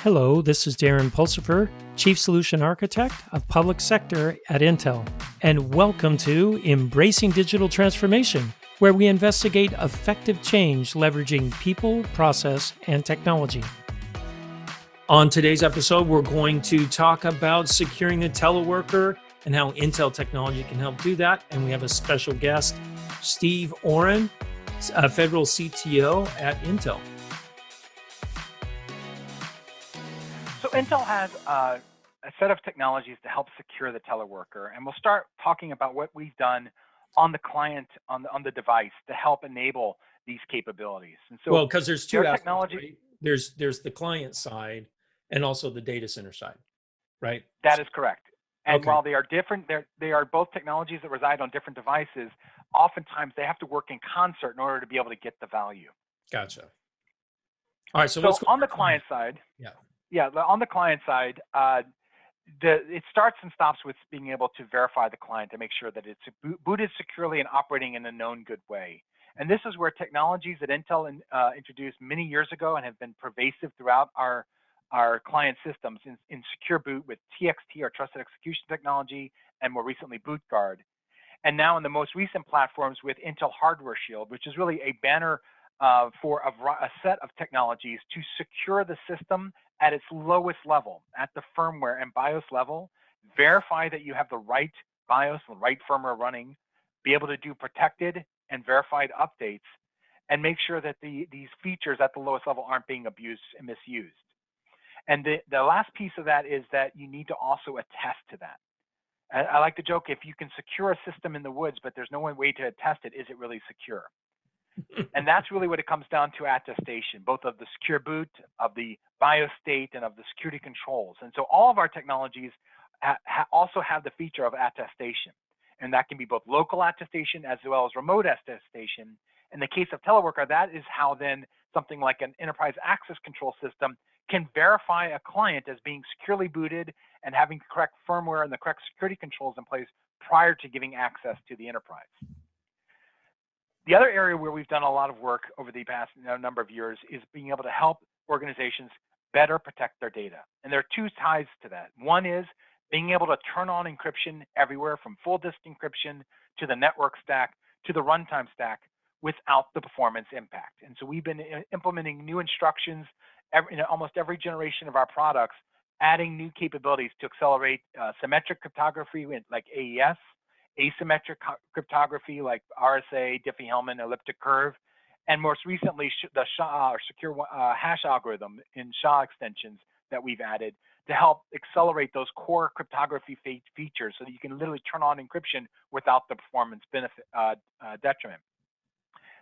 Hello, this is Darren Pulsifer, Chief Solution Architect of Public Sector at Intel, and welcome to Embracing Digital Transformation, where we investigate effective change leveraging people, process, and technology. On today's episode, we're going to talk about securing the teleworker and how Intel technology can help do that. And we have a special guest, Steve Orrin, Federal CTO at Intel. So Intel has a set of technologies to help secure the teleworker, and we'll start talking about what we've done on the client, on the device, to help enable these capabilities. And so, well, because there's two technologies. Right? There's the client side and also the data center side, right? That is correct. And okay. While they are different, they are both technologies that reside on different devices. Oftentimes, they have to work in concert in order to be able to get the value. Gotcha. All right. So on the client side. Yeah. Yeah, on the client side, it starts and stops with being able to verify the client to make sure that it's booted securely and operating in a known good way. And this is where technologies that Intel introduced many years ago and have been pervasive throughout our client systems in secure boot with TXT, or Trusted Execution Technology, and more recently BootGuard. And now in the most recent platforms with Intel Hardware Shield, which is really a banner for a set of technologies to secure the system at its lowest level, at the firmware and BIOS level, verify that you have the right BIOS, the right firmware running, be able to do protected and verified updates, and make sure that these features at the lowest level aren't being abused and misused. And the last piece of that is that you need to also attest to that. I like to joke, if you can secure a system in the woods, but there's no way to attest it, is it really secure? And that's really what it comes down to: attestation, both of the secure boot, of the BIOS state, and of the security controls. And so all of our technologies also have the feature of attestation. And that can be both local attestation as well as remote attestation. In the case of Teleworker, that is how then something like an enterprise access control system can verify a client as being securely booted and having the correct firmware and the correct security controls in place prior to giving access to the enterprise. The other area where we've done a lot of work over the past number of years is being able to help organizations better protect their data. And there are two sides to that. One is being able to turn on encryption everywhere, from full disk encryption to the network stack to the runtime stack, without the performance impact. And so we've been implementing new instructions in almost every generation of our products, adding new capabilities to accelerate symmetric cryptography like AES, asymmetric cryptography like RSA, Diffie-Hellman, elliptic curve, and most recently the SHA, or secure hash algorithm in SHA extensions that we've added to help accelerate those core cryptography features so that you can literally turn on encryption without the performance benefit detriment.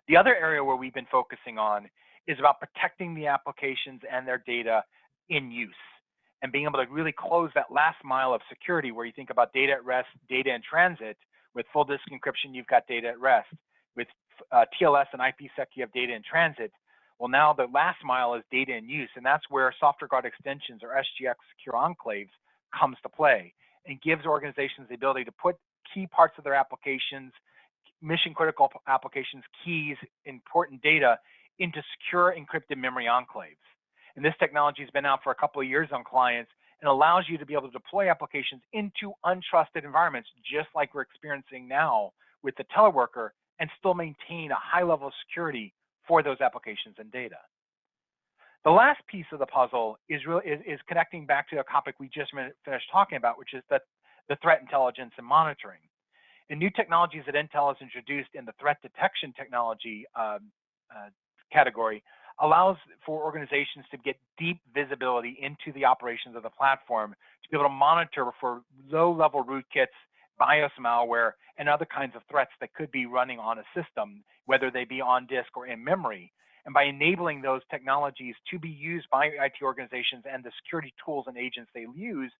The other area where we've been focusing on is about protecting the applications and their data in use, and being able to really close that last mile of security, where you think about data at rest, data in transit. With full disk encryption, you've got data at rest. With TLS and IPsec, you have data in transit. Well, now the last mile is data in use, and that's where software guard extensions, or SGX secure enclaves, comes to play, and gives organizations the ability to put key parts of their applications, mission critical applications, keys, important data into secure encrypted memory enclaves. And this technology has been out for a couple of years on clients and allows you to be able to deploy applications into untrusted environments, just like we're experiencing now with the teleworker, and still maintain a high level of security for those applications and data. The last piece of the puzzle is connecting back to a topic we just finished talking about, which is the threat intelligence and monitoring. And new technologies that Intel has introduced in the threat detection technology category allows for organizations to get deep visibility into the operations of the platform, to be able to monitor for low-level rootkits, BIOS malware, and other kinds of threats that could be running on a system, whether they be on disk or in memory. And by enabling those technologies to be used by IT organizations and the security tools and agents they use,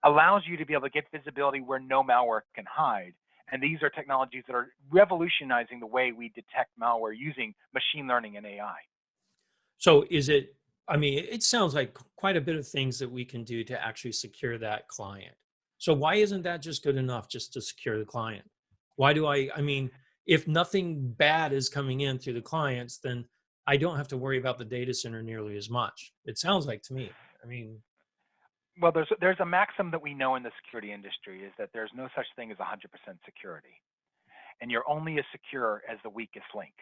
allows you to be able to get visibility where no malware can hide. And these are technologies that are revolutionizing the way we detect malware using machine learning and AI. So it sounds like quite a bit of things that we can do to actually secure that client. So why isn't that just good enough just to secure the client? Why do if nothing bad is coming in through the clients, then I don't have to worry about the data center nearly as much. It sounds like to me. I mean, Well, there's a maxim that we know in the security industry is that there's no such thing as 100% security, and you're only as secure as the weakest link.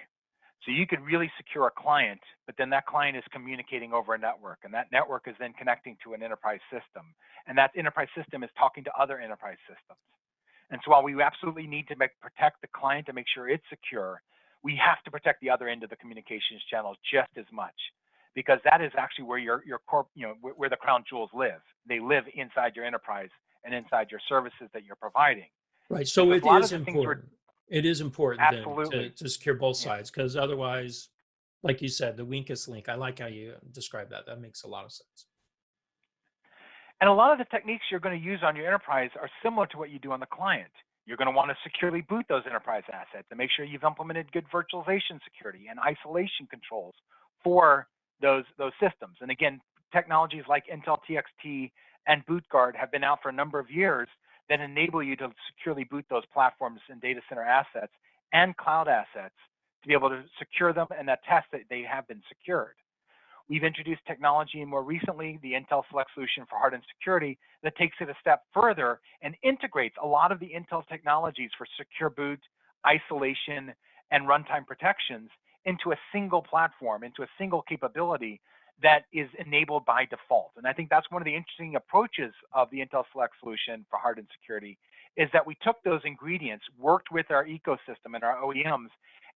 So you could really secure a client, but then that client is communicating over a network, and that network is then connecting to an enterprise system, and that enterprise system is talking to other enterprise systems. And so while we absolutely need to protect the client to make sure it's secure, we have to protect the other end of the communications channel just as much, because that is actually where your core, where the crown jewels live. They live inside your enterprise and inside your services that you're providing. right. And So so it a lot of is the things we're important. It is important then absolutely, to secure both yeah. sides, because otherwise, like you said, the weakest link. I like how you describe that. That makes a lot of sense. And a lot of the techniques you're going to use on your enterprise are similar to what you do on the client. You're going to want to securely boot those enterprise assets and make sure you've implemented good virtualization security and isolation controls for those systems. And again, technologies like Intel TXT and BootGuard have been out for a number of years that enable you to securely boot those platforms and data center assets and cloud assets to be able to secure them and attest that they have been secured. We've introduced technology more recently, the Intel Select solution for hardened security, that takes it a step further and integrates a lot of the Intel technologies for secure boot, isolation, and runtime protections into a single platform, into a single capability that is enabled by default. And I think that's one of the interesting approaches of the Intel Select solution for hardened security, is that we took those ingredients, worked with our ecosystem and our OEMs,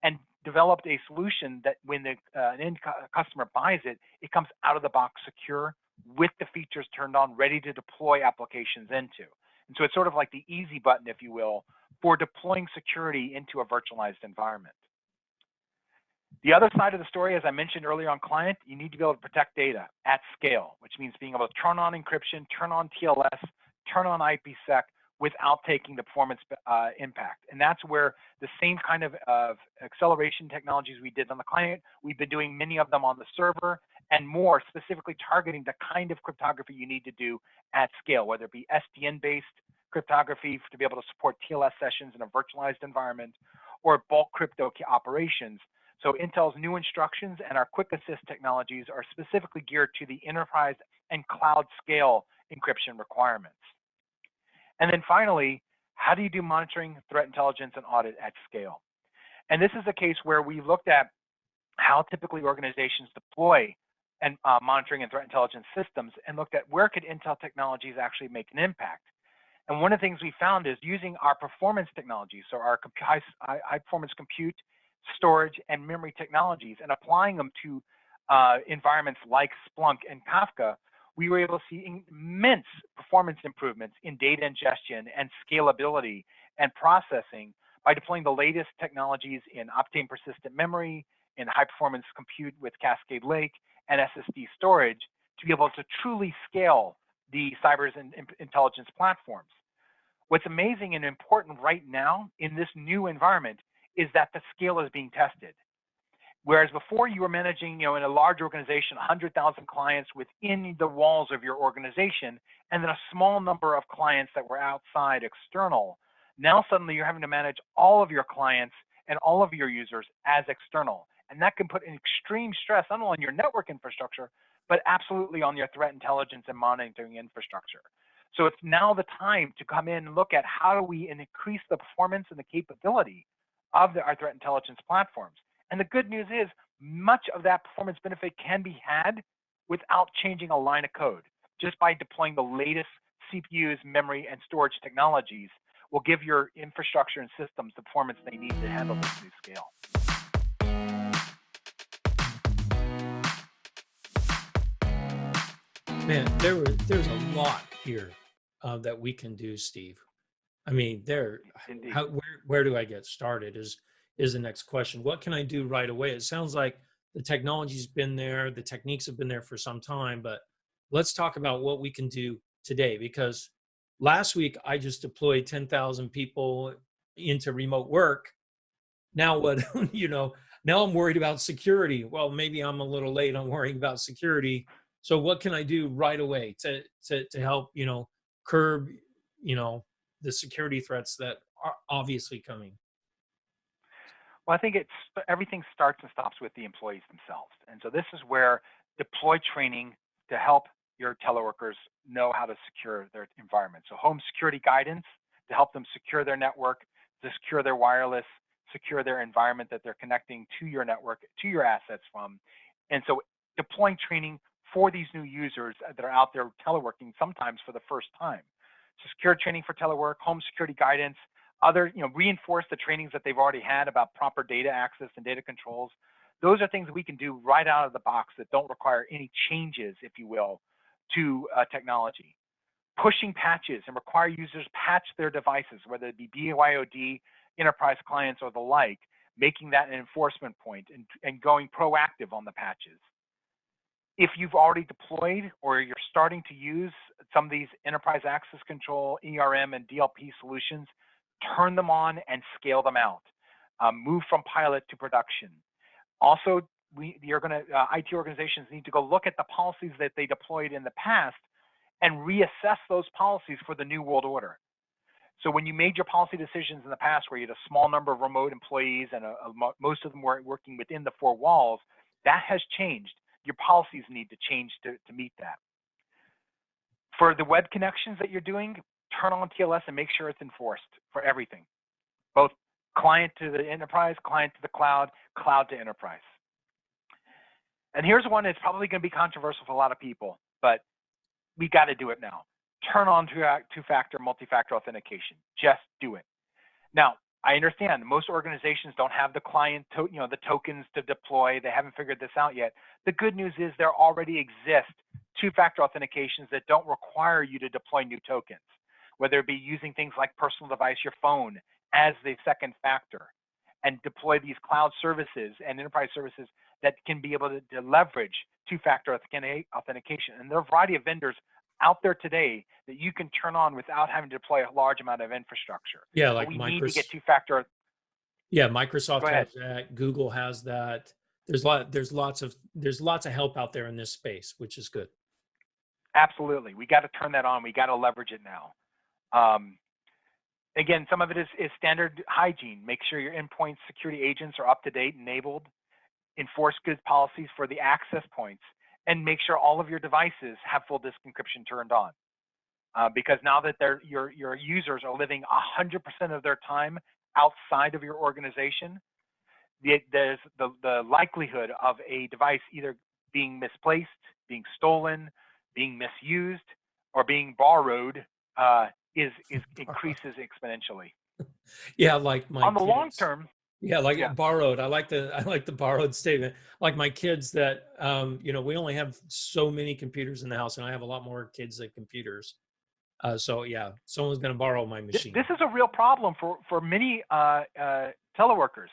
and developed a solution that when an end customer buys it, it comes out of the box secure with the features turned on, ready to deploy applications into. And so it's sort of like the easy button, if you will, for deploying security into a virtualized environment. The other side of the story, as I mentioned earlier on client, you need to be able to protect data at scale, which means being able to turn on encryption, turn on TLS, turn on IPsec without taking the performance impact. And that's where the same kind of acceleration technologies we did on the client, we've been doing many of them on the server, and more specifically targeting the kind of cryptography you need to do at scale, whether it be SDN-based cryptography to be able to support TLS sessions in a virtualized environment, or bulk crypto operations. So Intel's new instructions and our quick assist technologies are specifically geared to the enterprise and cloud scale encryption requirements. And then finally, how do you do monitoring, threat intelligence, and audit at scale? And this is a case where we looked at how typically organizations deploy and monitoring and threat intelligence systems and looked at where could Intel technologies actually make an impact. And one of the things we found is using our performance technologies, so our high performance compute, storage, and memory technologies, and applying them to environments like Splunk and Kafka, we were able to see immense performance improvements in data ingestion and scalability and processing by deploying the latest technologies in Optane persistent memory, in high performance compute with Cascade Lake, and SSD storage to be able to truly scale the cyber intelligence platforms. What's amazing and important right now in this new environment is that the scale is being tested. Whereas before you were managing, in a large organization, 100,000 clients within the walls of your organization, and then a small number of clients that were outside, external. Now suddenly you're having to manage all of your clients and all of your users as external. And that can put an extreme stress, not only on your network infrastructure, but absolutely on your threat intelligence and monitoring infrastructure. So it's now the time to come in and look at how do we increase the performance and the capability of our threat intelligence platforms. And the good news is much of that performance benefit can be had without changing a line of code. Just by deploying the latest CPUs, memory, and storage technologies will give your infrastructure and systems the performance they need to handle this new scale. Man, there's a lot here that we can do, Steve. I mean, Indeed. where do I get started is the next question. What can I do right away? It sounds like the technology's been there, the techniques have been there for some time, but let's talk about what we can do today, because last week I just deployed 10,000 people into remote work. Now what, now I'm worried about security. Well, maybe I'm a little late on worrying about security. So what can I do right away to help, curb, the security threats that are obviously coming? Well, I think everything starts and stops with the employees themselves. And so this is where deploy training to help your teleworkers know how to secure their environment. So home security guidance to help them secure their network, to secure their wireless, secure their environment that they're connecting to your network, to your assets from. And so deploying training for these new users that are out there teleworking sometimes for the first time. So secure training for telework, home security guidance, other, reinforce the trainings that they've already had about proper data access and data controls. Those are things that we can do right out of the box that don't require any changes, if you will, to technology. Pushing patches and require users patch their devices, whether it be BYOD, enterprise clients, or the like, making that an enforcement point and going proactive on the patches. If you've already deployed or you're starting to use some of these enterprise access control, ERM, and DLP solutions, turn them on and scale them out. Move from pilot to production. Also, IT organizations need to go look at the policies that they deployed in the past and reassess those policies for the new world order. So when you made your policy decisions in the past where you had a small number of remote employees and most of them were working within the four walls, that has changed. Your policies need to change to meet that. For the web connections that you're doing, turn on TLS and make sure it's enforced for everything, both client to the enterprise, client to the cloud, cloud to enterprise. And here's one that's probably going to be controversial for a lot of people, but we got to do it now. Turn on two-factor, multi-factor authentication. Just do it. Now, I understand most organizations don't have the client, the tokens to deploy. They haven't figured this out yet. The good news is there already exist two-factor authentications that don't require you to deploy new tokens, whether it be using things like personal device, your phone, as the second factor, and deploy these cloud services and enterprise services that can be able to leverage two-factor authentication. And there are a variety of vendors out there today that you can turn on without having to deploy a large amount of infrastructure. Yeah, but like we need to get two-factor. Yeah, Microsoft has that. Google has that. There's lots of help out there in this space, which is good. Absolutely, we got to turn that on. We got to leverage it now. Again, some of it is standard hygiene. Make sure your endpoint security agents are up to date, enabled. Enforce good policies for the access points, and make sure all of your devices have full disk encryption turned on. Because now that your users are living 100% of their time outside of your organization, there's the likelihood of a device either being misplaced, being stolen, being misused, or being borrowed increases exponentially. Yeah, like my on the kids. long term. Yeah, borrowed. I like the borrowed statement. Like my kids that we only have so many computers in the house, and I have a lot more kids than computers. So yeah, someone's going to borrow my machine. This is a real problem for many teleworkers.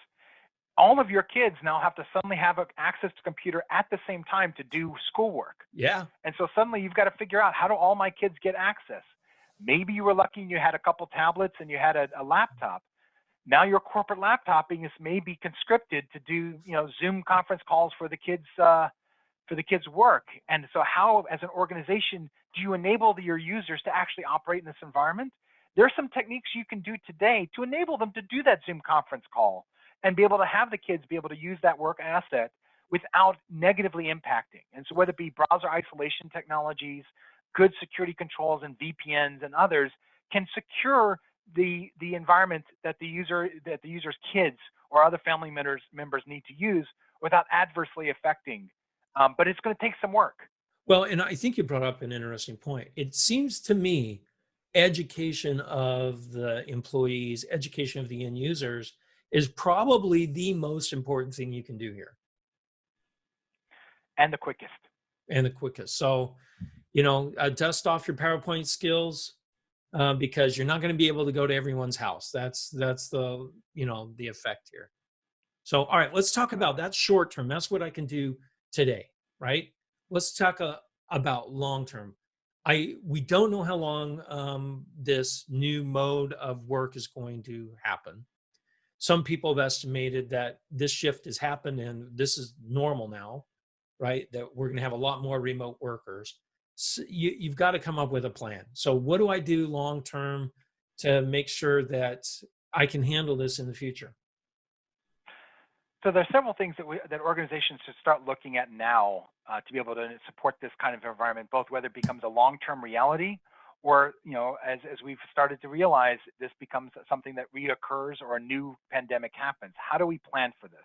All of your kids now have to suddenly have access to computer at the same time to do schoolwork. Yeah. And so suddenly you've got to figure out, how do all my kids get access? Maybe you were lucky and you had a couple tablets and you had a laptop. Now your corporate laptoping is maybe conscripted to do Zoom conference calls for the kids' work. And so how, as an organization, do you enable your users to actually operate in this environment? There are some techniques you can do today to enable them to do that Zoom conference call and be able to have the kids be able to use that work asset without negatively impacting. And so whether it be browser isolation technologies, good security controls and VPNs and others can secure the environment that the user's kids or other family members need to use without adversely affecting. But it's going to take some work. Well, and I think you brought up an interesting point. It seems to me education of the employees, education of the end users is probably the most important thing you can do here. And the quickest. So, dust off your PowerPoint skills because you're not going to be able to go to everyone's house. That's the, the effect here. So, all right, let's talk about that short term. That's what I can do today, right? Let's talk about long term. We don't know how long this new mode of work is going to happen. Some people have estimated that this shift has happened and this is normal now, right? That we're going to have a lot more remote workers. So you've got to come up with a plan. So what do I do long term to make sure that I can handle this in the future? So there's several things that organizations should start looking at now to be able to support this kind of environment, both whether it becomes a long-term reality or, as we've started to realize, this becomes something that reoccurs or a new pandemic happens. How do we plan for this?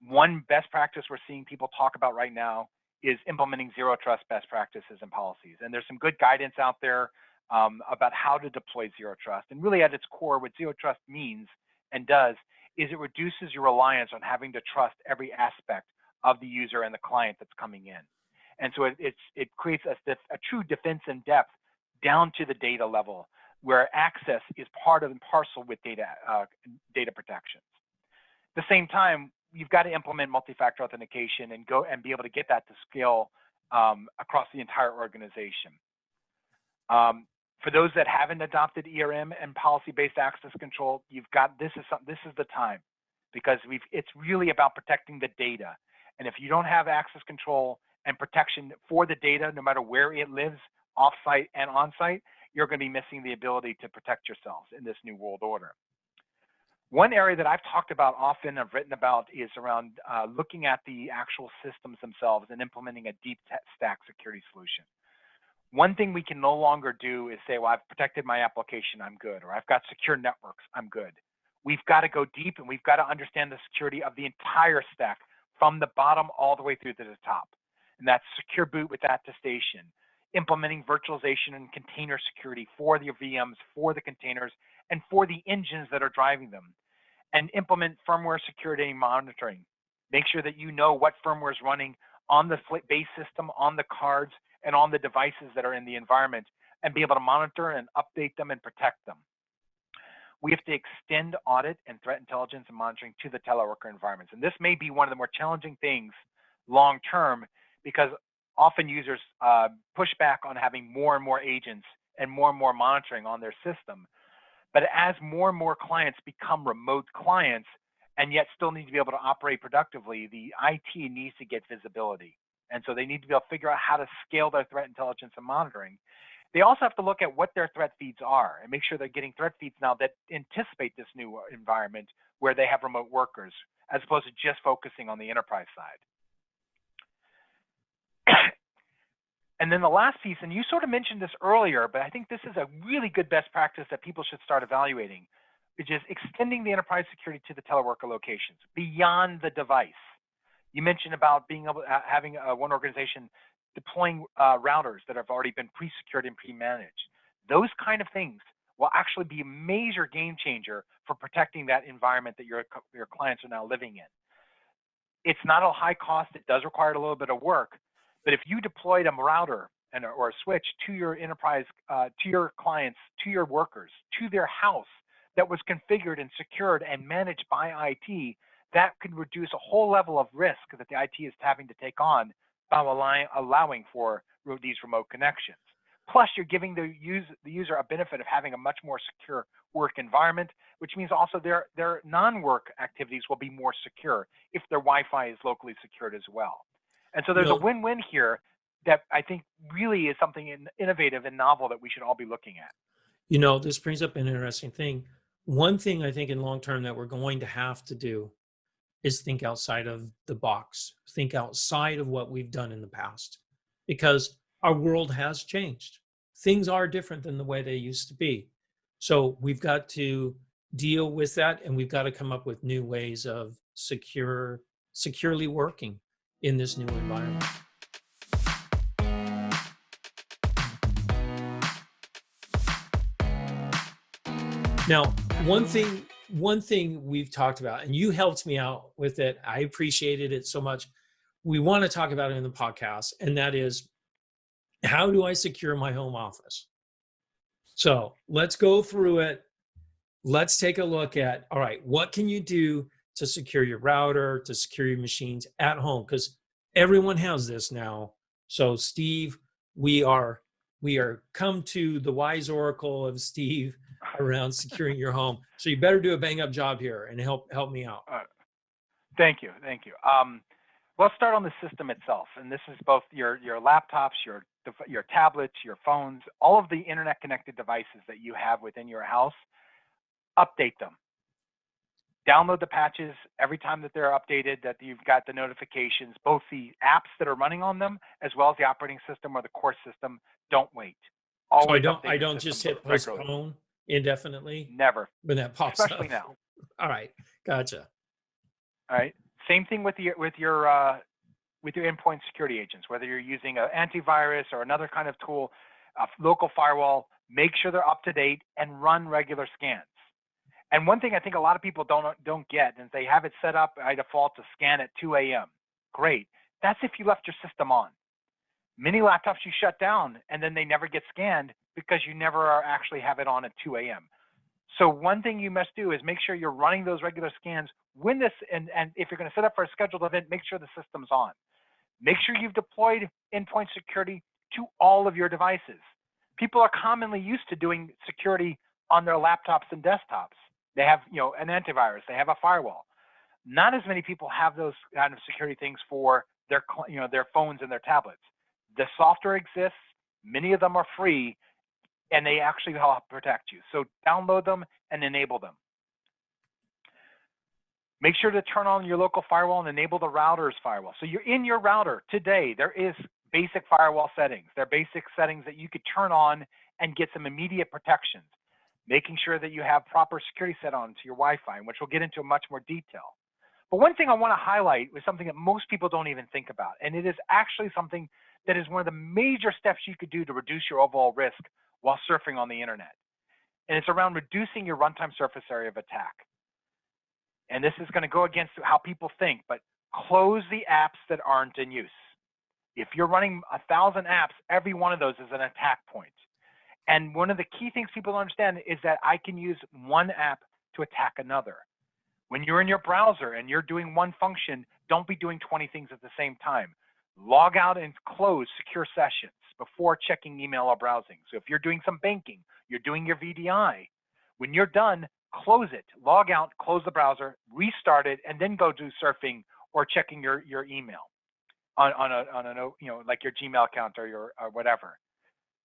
One best practice we're seeing people talk about right now is implementing zero trust best practices and policies. And there's some good guidance out there about how to deploy zero trust. And really at its core, what zero trust means and does is it reduces your reliance on having to trust every aspect of the user and the client that's coming in. And so it creates a true defense in depth down to the data level, where access is part and parcel with data protections. At the same time, you've got to implement multi-factor authentication and be able to get that to scale across the entire organization. For those that haven't adopted ERM and policy-based access control, this is the time, because it's really about protecting the data. And if you don't have access control and protection for the data, no matter where it lives, off-site and on-site, you're going to be missing the ability to protect yourselves in this new world order. One area that I've talked about often, I've written about, is around looking at the actual systems themselves and implementing a deep stack security solution. One thing we can no longer do is say, well, I've protected my application, I'm good, or I've got secure networks, I'm good. We've got to go deep, and we've got to understand the security of the entire stack from the bottom all the way through to the top. And that's secure boot with attestation, implementing virtualization and container security for the VMs, for the containers, and for the engines that are driving them, and implement firmware security monitoring. Make sure that you know what firmware is running on the base system, on the cards, and on the devices that are in the environment, and be able to monitor and update them and protect them. We have to extend audit and threat intelligence and monitoring to the teleworker environments. And this may be one of the more challenging things long-term, because often users push back on having more and more agents and more monitoring on their system. But as more and more clients become remote clients and yet still need to be able to operate productively, the IT needs to get visibility. And so they need to be able to figure out how to scale their threat intelligence and monitoring. They also have to look at what their threat feeds are and make sure they're getting threat feeds now that anticipate this new environment where they have remote workers, as opposed to just focusing on the enterprise side. And then the last piece, and you sort of mentioned this earlier, but I think this is a really good best practice that people should start evaluating, which is extending the enterprise security to the teleworker locations beyond the device. You mentioned about being able to having one organization deploying routers that have already been pre-secured and pre-managed. Those kind of things will actually be a major game changer for protecting that environment that your clients are now living in. It's not a high cost. It does require a little bit of work. But if you deployed a router or a switch to your enterprise, to your clients, to your workers, to their house that was configured and secured and managed by IT, that could reduce a whole level of risk that the IT is having to take on by allowing for these remote connections. Plus, you're giving the user a benefit of having a much more secure work environment, which means also their non-work activities will be more secure if their Wi-Fi is locally secured as well. And so there's a win-win here that I think really is something innovative and novel that we should all be looking at. This brings up an interesting thing. One thing I think in long term that we're going to have to do is think outside of the box, think outside of what we've done in the past, because our world has changed. Things are different than the way they used to be. So we've got to deal with that, and we've got to come up with new ways of securely working in this new environment. Now, one thing we've talked about, and you helped me out with it, I appreciated it so much. We want to talk about it in the podcast, and that is, how do I secure my home office? So let's go through it. Let's take a look at, all right, what can you do to secure your router, to secure your machines at home? Because everyone has this now. So Steve, we are come to the wise oracle of Steve around securing your home. So you better do a bang up job here and help me out. Thank you. Let's start on the system itself. And this is both your laptops, your tablets, your phones, all of the internet connected devices that you have within your house. Update them. Download the patches every time that they're updated, that you've got the notifications, both the apps that are running on them, as well as the operating system or the core system. Don't wait. So Always update I your don't just systems hit regularly. postpone indefinitely Never, when that pops especially up. now. All right, gotcha. All right. Same thing with your endpoint security agents, whether you're using an antivirus or another kind of tool, a local firewall. Make sure they're up to date and run regular scans. And one thing I think a lot of people don't get is they have it set up by default to scan at 2 a.m. Great. That's if you left your system on. Many laptops you shut down and then they never get scanned because you never actually have it on at 2 a.m. So one thing you must do is make sure you're running those regular scans when this, and if you're going to set up for a scheduled event, make sure the system's on. Make sure you've deployed endpoint security to all of your devices. People are commonly used to doing security on their laptops and desktops. They have, an antivirus, they have a firewall. Not as many people have those kind of security things for their phones and their tablets. The software exists, many of them are free, and they actually help protect you. So download them and enable them. Make sure to turn on your local firewall and enable the router's firewall. So you're in your router today, there is basic firewall settings. There are basic settings that you could turn on and get some immediate protections. Making sure that you have proper security set on to your Wi-Fi, which we'll get into much more detail. But one thing I want to highlight is something that most people don't even think about, and it is actually something that is one of the major steps you could do to reduce your overall risk while surfing on the internet. And it's around reducing your runtime surface area of attack. And this is going to go against how people think, but close the apps that aren't in use. If you're running 1,000 apps, every one of those is an attack point. And one of the key things people don't understand is that I can use one app to attack another. When you're in your browser and you're doing one function, don't be doing 20 things at the same time. Log out and close secure sessions before checking email or browsing. So if you're doing some banking, you're doing your VDI, when you're done, close it, log out, close the browser, restart it, and then go do surfing or checking your email on like your Gmail account or whatever.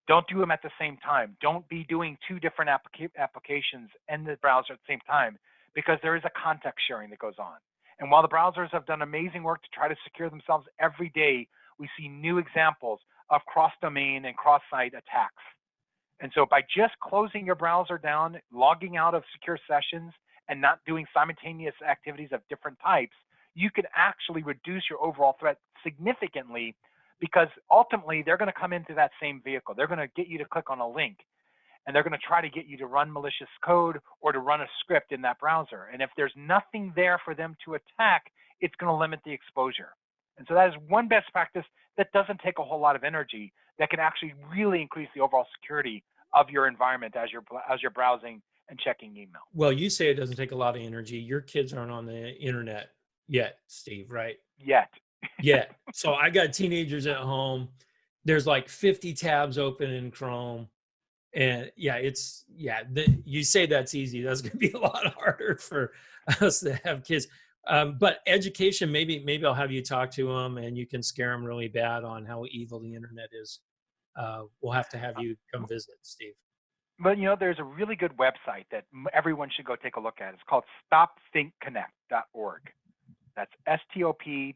Don't do them at the same time. Don't be doing two different applications in the browser at the same time, because there is a context sharing that goes on. And while the browsers have done amazing work to try to secure themselves every day, we see new examples of cross-domain and cross-site attacks. And so by just closing your browser down, logging out of secure sessions, and not doing simultaneous activities of different types, you can actually reduce your overall threat significantly, because ultimately they're going to come into that same vehicle. They're going to get you to click on a link, and they're going to try to get you to run malicious code or to run a script in that browser. And if there's nothing there for them to attack, it's going to limit the exposure. And so that is one best practice that doesn't take a whole lot of energy, that can actually really increase the overall security of your environment as you're browsing and checking email. Well, you say it doesn't take a lot of energy. Your kids aren't on the internet yet, Steve, right? Yet. Yet. So I got teenagers at home. There's like 50 tabs open in Chrome. And you say that's easy. That's going to be a lot harder for us to have kids. But education, maybe I'll have you talk to them and you can scare them really bad on how evil the internet is. We'll have to have you come visit, Steve. But there's a really good website that everyone should go take a look at. It's called stopthinkconnect.org. That's STOPTHINKCONNECT.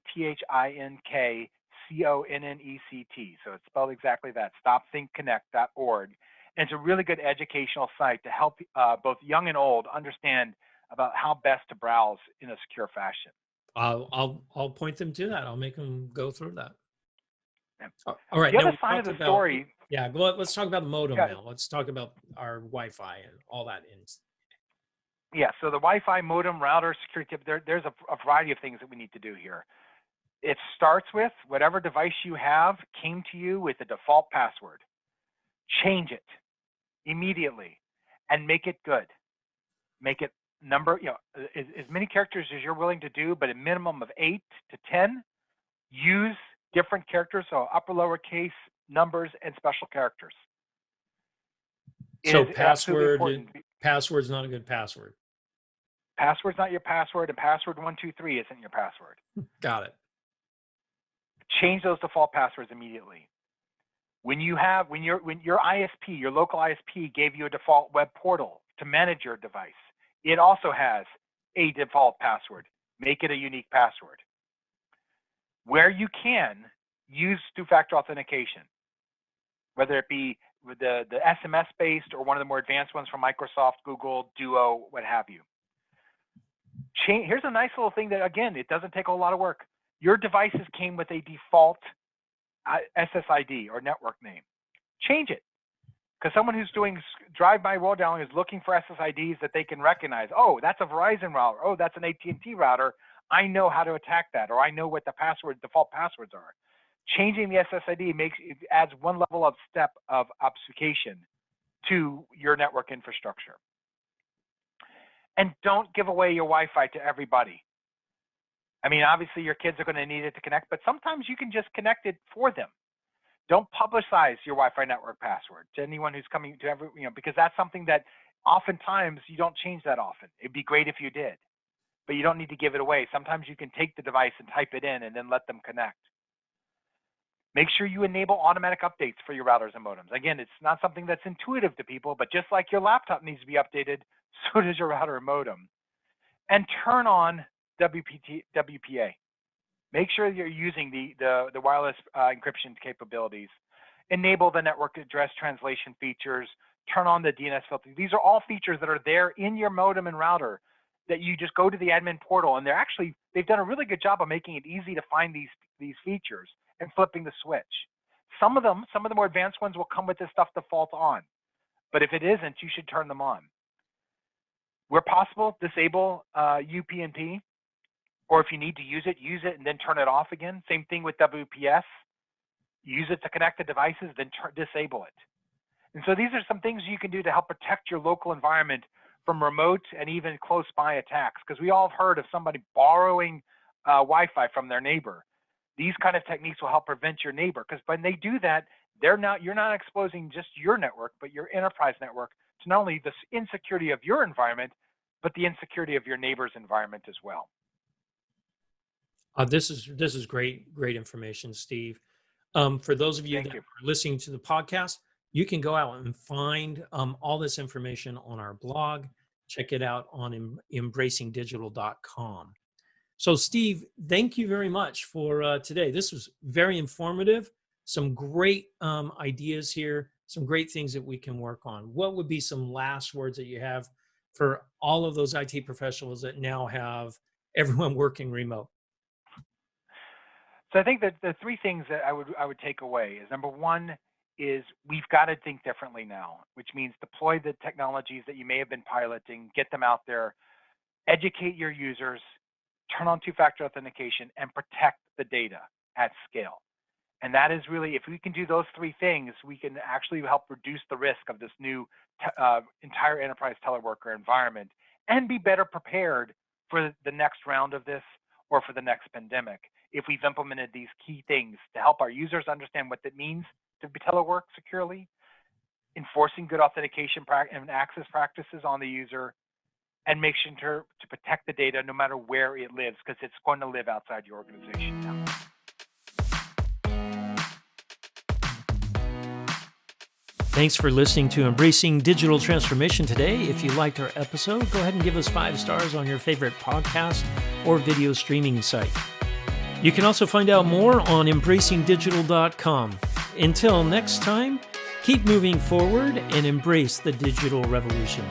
So it's spelled exactly that, stopthinkconnect.org. And it's a really good educational site to help both young and old understand about how best to browse in a secure fashion. I'll point them to that. I'll make them go through that. Yeah. All right. The other side of the story. Yeah, let's talk about the modem now. Let's talk about our Wi-Fi and all that. Yeah, so the Wi-Fi modem router security tip, there's a variety of things that we need to do here. It starts with whatever device you have came to you with a default password. Change it immediately and make it good. Make it as many characters as you're willing to do, but a minimum of 8 to 10. Use different characters, so upper, lowercase, numbers, and special characters. So password's not a good password. Password's not your password, and password 123 isn't your password. Got it. Change those default passwords immediately. When your ISP, your local ISP, gave you a default web portal to manage your device, it also has a default password. Make it a unique password. Where you can, use two-factor authentication, whether it be with the SMS-based or one of the more advanced ones from Microsoft, Google, Duo, what have you. Here's a nice little thing that, again, it doesn't take a lot of work. Your devices came with a default SSID or network name. Change it. Because someone who's doing drive-by roll down is looking for SSIDs that they can recognize. Oh, that's a Verizon router. Oh, that's an AT&T router. I know how to attack that, or I know what the default passwords are. Changing the SSID adds one level of step of obfuscation to your network infrastructure. And don't give away your Wi-Fi to everybody. I mean, obviously your kids are going to need it to connect, but sometimes you can just connect it for them. Don't publicize your Wi-Fi network password to anyone who's coming to because that's something that oftentimes you don't change that often. It'd be great if you did, but you don't need to give it away. Sometimes you can take the device and type it in and then let them connect. Make sure you enable automatic updates for your routers and modems. Again, it's not something that's intuitive to people, but just like your laptop needs to be updated, so does your router and modem. And turn on WPA. Make sure you're using the wireless encryption capabilities. Enable the network address translation features. Turn on the DNS filter. These are all features that are there in your modem and router that you just go to the admin portal, and they've done a really good job of making it easy to find these features and flipping the switch. Some of the more advanced ones will come with this stuff default on, but if it isn't, you should turn them on. Where possible, disable UPnP, or if you need to use it and then turn it off again. Same thing with WPS. Use it to connect the devices, then disable it. And so these are some things you can do to help protect your local environment from remote and even close by attacks, because we all have heard of somebody borrowing Wi-Fi from their neighbor. These kind of techniques will help prevent your neighbor, because when they do that, you're not exposing just your network, but your enterprise network to not only the insecurity of your environment, but the insecurity of your neighbor's environment as well. This is great information, Steve. For those of you that are listening to the podcast, you can go out and find all this information on our blog. Check it out on embracingdigital.com. So, Steve, thank you very much for today. This was very informative. Some great ideas here, some great things that we can work on. What would be some last words that you have for all of those IT professionals that now have everyone working remote? So I think that the three things that I would take away is, number one is we've got to think differently now, which means deploy the technologies that you may have been piloting, get them out there, educate your users, turn on two-factor authentication, and protect the data at scale. And that is really, if we can do those three things, we can actually help reduce the risk of this new entire enterprise teleworker environment and be better prepared for the next round of this or for the next pandemic if we've implemented these key things to help our users understand what it means to telework securely, enforcing good authentication and access practices on the user, and make sure to protect the data no matter where it lives, because it's going to live outside your organization now. Thanks for listening to Embracing Digital Transformation today. If you liked our episode, go ahead and give us 5 stars on your favorite podcast or video streaming site. You can also find out more on embracingdigital.com. Until next time, keep moving forward and embrace the digital revolution.